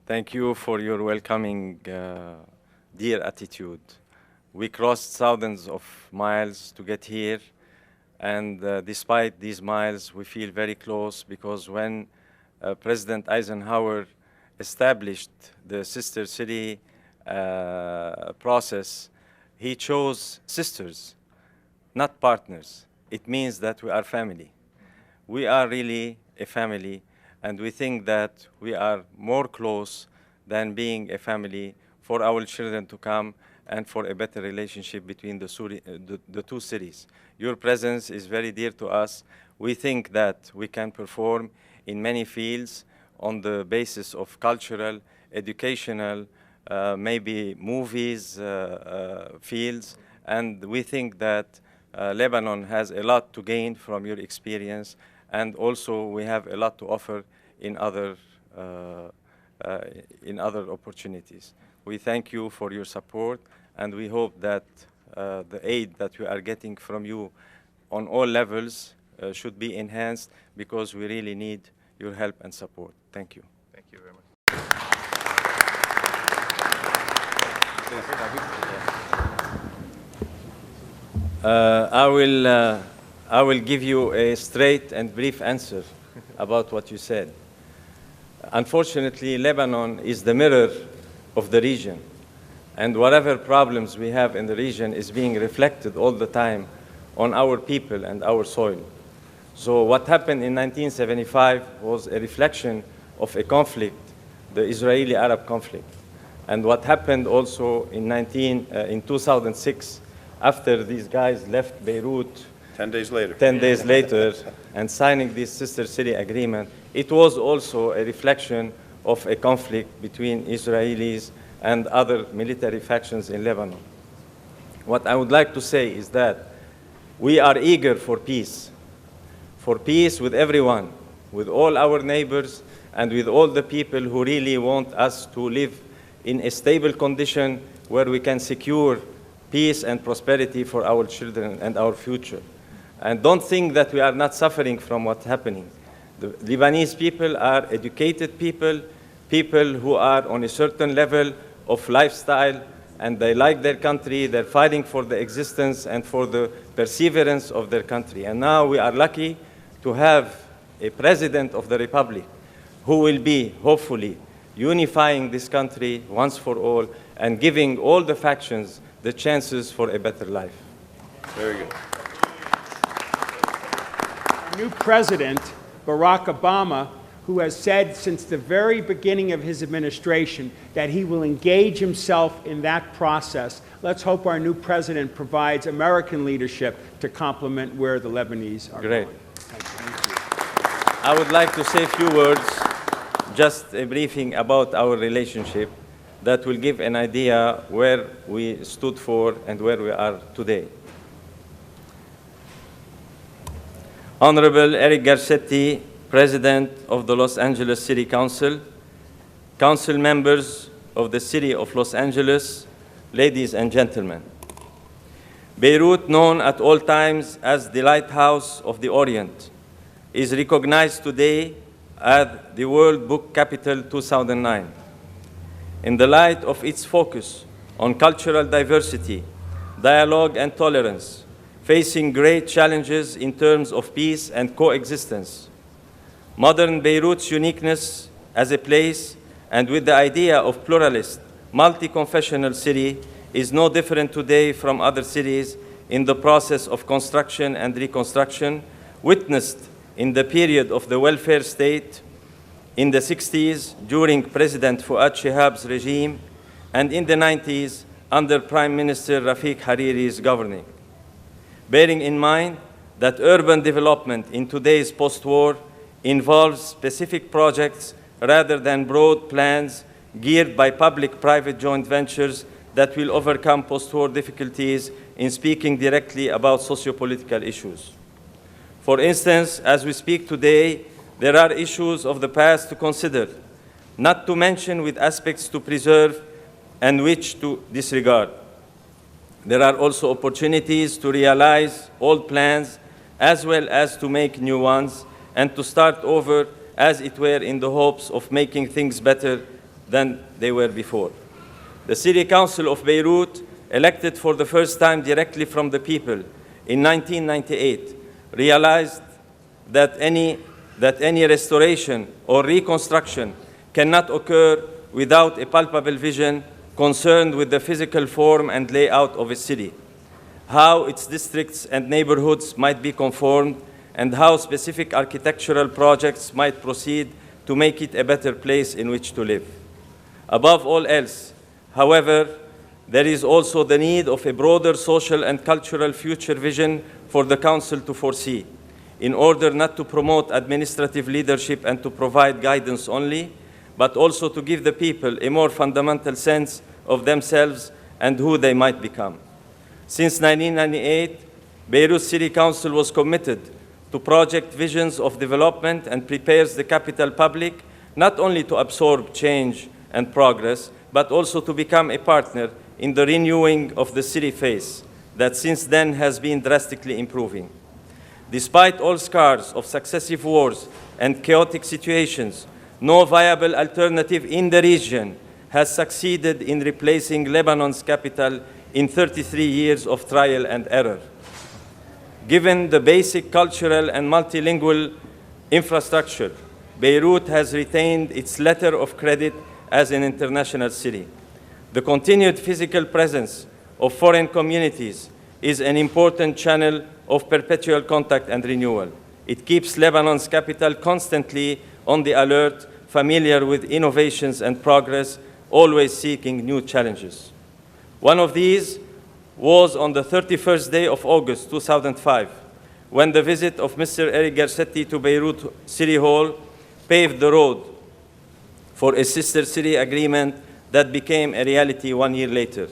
Thank you for your welcoming, dear attitude. We crossed thousands of miles to get here, and despite these miles, we feel very close because when President Eisenhower established the sister city process, he chose sisters, not partners. It means that we are family. We are really a family, and we think that we are more close than being a family for our children to come and for a better relationship between the two cities. Your presence is very dear to us. We think that we can perform in many fields on the basis of cultural, educational, maybe movies fields, and we think that Lebanon has a lot to gain from your experience, and also we have a lot to offer in other opportunities. We thank you for your support, and we hope that the aid that we are getting from you on all levels should be enhanced, because we really need your help and support. Thank you. Thank you very much. I will give you a straight and brief answer about what you said. Unfortunately, Lebanon is the mirror of the region, and whatever problems we have in the region is being reflected all the time on our people and our soil. So what happened in 1975 was a reflection of a conflict, the Israeli-Arab conflict. And what happened also in 2006, after these guys left Beirut 10 days later. 10 days later, and signing this sister city agreement, it was also a reflection of a conflict between Israelis and other military factions in Lebanon. What I would like to say is that we are eager for peace with everyone, with all our neighbors, and with all the people who really want us to live in a stable condition where we can secure peace and prosperity for our children and our future. And don't think that we are not suffering from what's happening. The Lebanese people are educated people, people who are on a certain level of lifestyle, and they like their country. They're fighting for the existence and for the perseverance of their country. And now we are lucky to have a president of the republic who will be, hopefully, unifying this country once for all and giving all the factions the chances for a better life. Very good. New president, Barack Obama, who has said since the very beginning of his administration that he will engage himself in that process. Let's hope our new president provides American leadership to complement where the Lebanese are Great. going. Thank you. I would like to say a few words, just a briefing about our relationship that will give an idea where we stood for and where we are today. Honorable Eric Garcetti, President of the Los Angeles City Council, council members of the City of Los Angeles, ladies and gentlemen. Beirut, known at all times as the Lighthouse of the Orient, is recognized today as the World Book Capital 2009. In the light of its focus on cultural diversity, dialogue and tolerance, facing great challenges in terms of peace and coexistence. Modern Beirut's uniqueness as a place, and with the idea of pluralist, multi-confessional city, is no different today from other cities in the process of construction and reconstruction, witnessed in the period of the welfare state in the 60s during President Fuad Shihab's regime, and in the 90s under Prime Minister Rafiq Hariri's governing. Bearing in mind that urban development in today's post-war involves specific projects rather than broad plans geared by public-private joint ventures that will overcome post-war difficulties in speaking directly about socio-political issues. For instance, as we speak today, there are issues of the past to consider, not to mention with aspects to preserve and which to disregard. There are also opportunities to realize old plans as well as to make new ones and to start over, as it were, in the hopes of making things better than they were before. The City Council of Beirut, elected for the first time directly from the people in 1998, realized that any restoration or reconstruction cannot occur without a palpable vision concerned with the physical form and layout of a city, how its districts and neighborhoods might be conformed, and how specific architectural projects might proceed to make it a better place in which to live. Above all else, however, there is also the need of a broader social and cultural future vision for the Council to foresee, in order not to promote administrative leadership and to provide guidance only, but also to give the people a more fundamental sense of themselves and who they might become. Since 1998, Beirut City Council was committed to project visions of development and prepares the capital public not only to absorb change and progress, but also to become a partner in the renewing of the city face that since then has been drastically improving. Despite all scars of successive wars and chaotic situations, no viable alternative in the region has succeeded in replacing Lebanon's capital in 33 years of trial and error. Given the basic cultural and multilingual infrastructure, Beirut has retained its letter of credit as an international city. The continued physical presence of foreign communities is an important channel of perpetual contact and renewal. It keeps Lebanon's capital constantly on the alert, familiar with innovations and progress, always seeking new challenges. One of these was on the 31st day of August 2005, when the visit of Mr. Eric Garcetti to Beirut City Hall paved the road for a sister city agreement that became a reality 1 year later.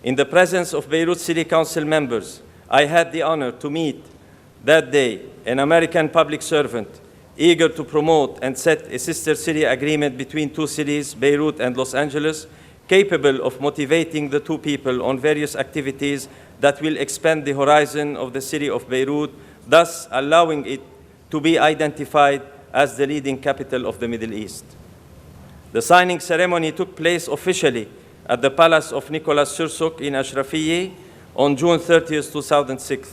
In the presence of Beirut City Council members, I had the honor to meet that day an American public servant eager to promote and set a sister city agreement between two cities, Beirut and Los Angeles, capable of motivating the two people on various activities that will expand the horizon of the city of Beirut, thus allowing it to be identified as the leading capital of the Middle East. The signing ceremony took place officially at the Palace of Nicolas Sursuk in Ashrafiyeh on June 30, 2006,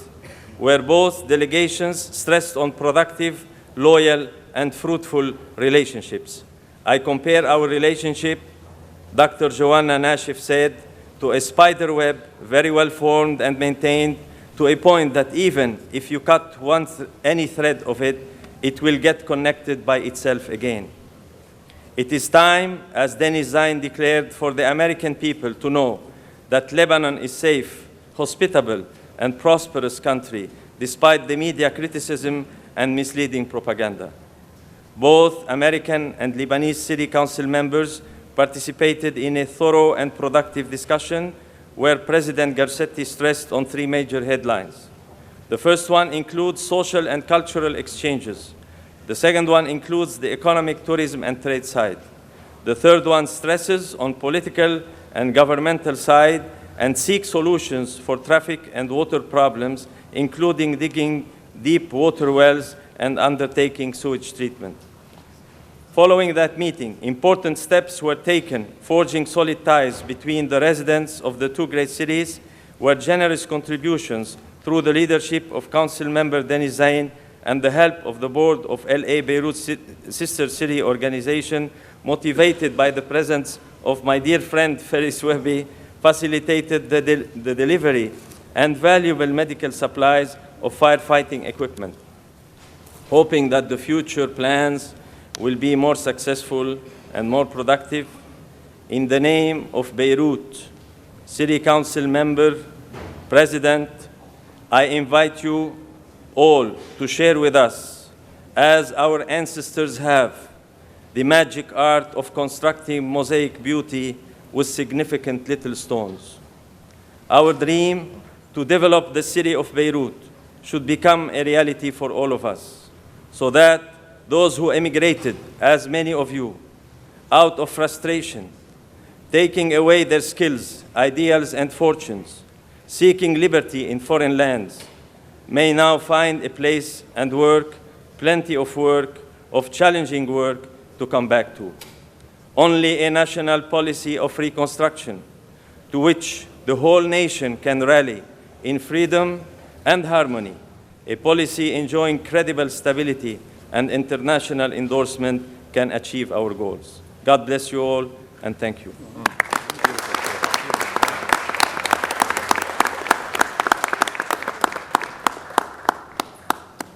where both delegations stressed on productive, loyal, and fruitful relationships. I compare our relationship, Dr. Joanna Nashif said, to a spider web, very well formed and maintained, to a point that even if you cut any thread of it, it will get connected by itself again. It is time, as Denis Zain declared, for the American people to know that Lebanon is safe, hospitable, and prosperous country, despite the media criticism and misleading propaganda. Both American and Lebanese City Council members participated in a thorough and productive discussion where President Garcetti stressed on three major headlines. The first one includes social and cultural exchanges. The second one includes the economic, tourism, and trade side. The third one stresses on political and governmental side and seeks solutions for traffic and water problems, including digging deep water wells and undertaking sewage treatment. Following that meeting, important steps were taken, forging solid ties between the residents of the two great cities, where generous contributions through the leadership of Council Member Denis Zain and the help of the board of LA Beirut Sister City Organization, motivated by the presence of my dear friend Faris Wehbi, facilitated the delivery and valuable medical supplies of firefighting equipment. Hoping that the future plans will be more successful and more productive, in the name of Beirut City Council member, President, I invite you all to share with us, as our ancestors have, the magic art of constructing mosaic beauty with significant little stones. Our dream to develop the city of Beirut should become a reality for all of us, so that those who emigrated, as many of you, out of frustration, taking away their skills, ideals, and fortunes, seeking liberty in foreign lands, may now find a place and work, plenty of work, of challenging work to come back to. only a national policy of reconstruction to which the whole nation can rally in freedom and harmony, a policy enjoying credible stability and international endorsement can achieve our goals. God bless you all, and thank you.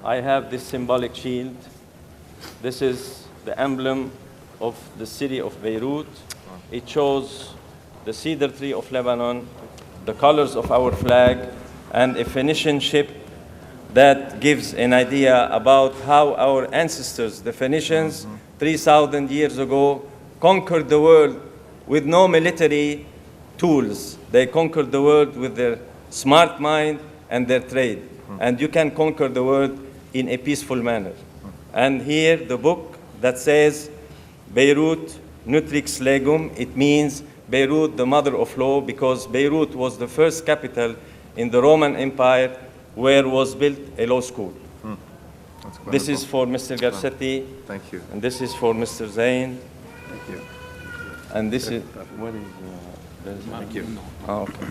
I have this symbolic shield. This is the emblem of the city of Beirut. It shows the cedar tree of Lebanon, the colors of our flag, and a Phoenician ship that gives an idea about how our ancestors, the Phoenicians, 3,000 years ago, conquered the world with no military tools. They conquered the world with their smart mind and their trade. And you can conquer the world in a peaceful manner. And here, the book that says, Beirut Nutrix Legum, it means Beirut, the mother of law, because Beirut was the first capital in the Roman Empire where was built a law school. That's This wonderful. is for Mr. Garcetti, Thank you. and this is for Mr. Zain, Thank you. and this is, what is, there's- Thank you. oh, okay.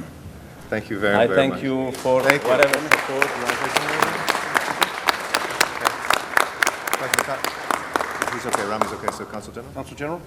Thank you very, I very thank much. you for Thank you. whatever support. He's okay, Rami's okay, so Council General? Council General?